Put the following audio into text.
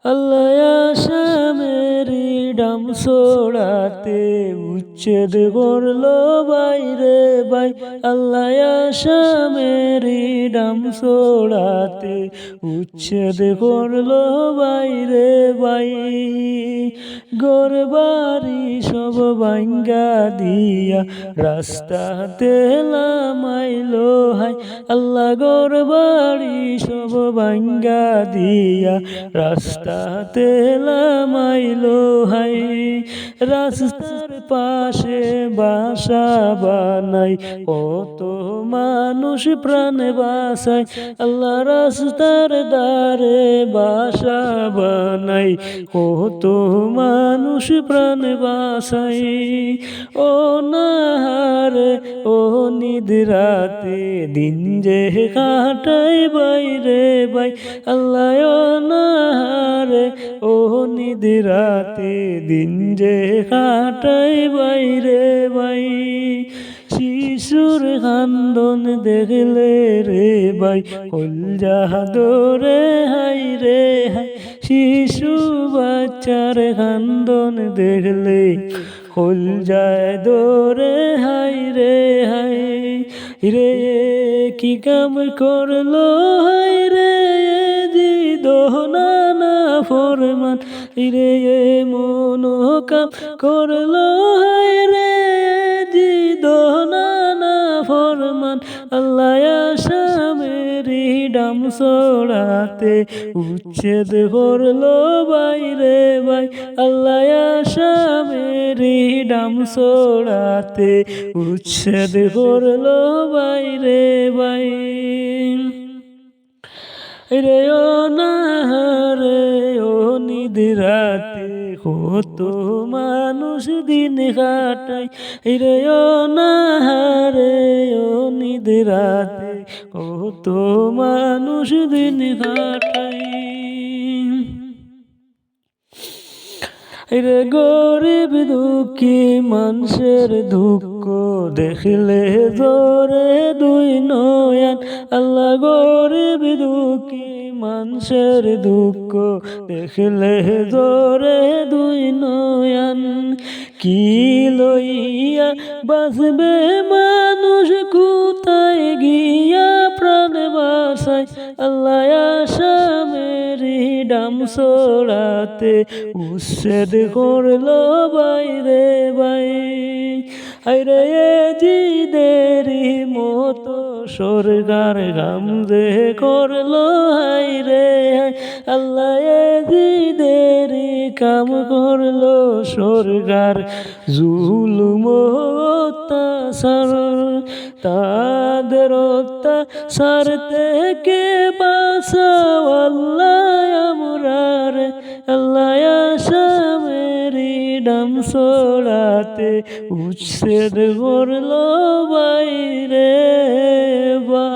আল্লাহ আসামেরি ডাম ছোড়াতে উচ্ছেদ করলো বাইরে বাই। আল্লাহ আসামেরি ডাম ছোড়াতে উচ্ছেদ করলো বাইরে বাই। ঘরবাড়ি সব ভাঙ্গা দিয়া রাস্তাতে লামাইলো হাই। আল্লাহ ঘরবাড়ি সব ভাঙ্গা দিয়া রাস্তাতে লামাইলো হাই। রাস্তার পাশে বাসা বানাই কত মানুষ প্রাণ বাঁচায়। আল্লাহ রাস্তার ধারে বাসা বানাই কত মানুষ প্রাণ বাঁচায়। ও নাহারে ও নিদ্রাতে দিন যে কাটাই বাইরে বাই। আল্লাহ ও নাহারে ও নিদ্রাতে দিন যে কাটাই বাইরে বাই। শিশুর কান্দন দেখলে রে বাই কলজা দরে হাই রে হাই। শিশু বাচ্চার কান্দন দেখলে কলজায় দরে হাই রে হাই। রে কি কাম করলো হাই রে দোহনা না ফরমান। রে মন কাম করলো হাই রে দোহনা না ফরমান। আল্লাহ আসামেরি ডাম ছোড়াতে উচ্ছেদ করলো বাইরে বাই। আল্লাহ আসামেরি ডাম ছোড়াতে উচ্ছেদ করলো বাইরে বাই। রে ও নাহারে ও নিদ্রাতে কত মানুষ দিন কাটাই। রে ও নাহারে ও নিদ্রাতে কত মানুষ দিন কাটাই। রে গরিব দুঃখী মানুষের দুঃখ দেখলে জোরে দুই নয়ন। আল্লাহ গরিব দুঃখী মানুষের দুঃখ দেখলে জোরে দুই নয়ন। কি লইয়া বাঁচবে মানুষ কোথায় গিয়া প্রাণ বাঁচায়। আল্লাহ আসামেরি ডাম ছোড়াতে উচ্ছেদ করলো বাইরে বাই। আইরে জিদেরি মতো সরকার গাম যে করলো হাই রে হাই। আল্লাহ জিদেরি কাম করলো সরকার জুলুম অত্যাচার। তাদের অত্যাচার থেকে বাঁচাও আল্লাহ আমরারে। আল্লাহ আসামেরি ডাম ছোড়াতে উচ্ছেদ করলো বাইরে বা।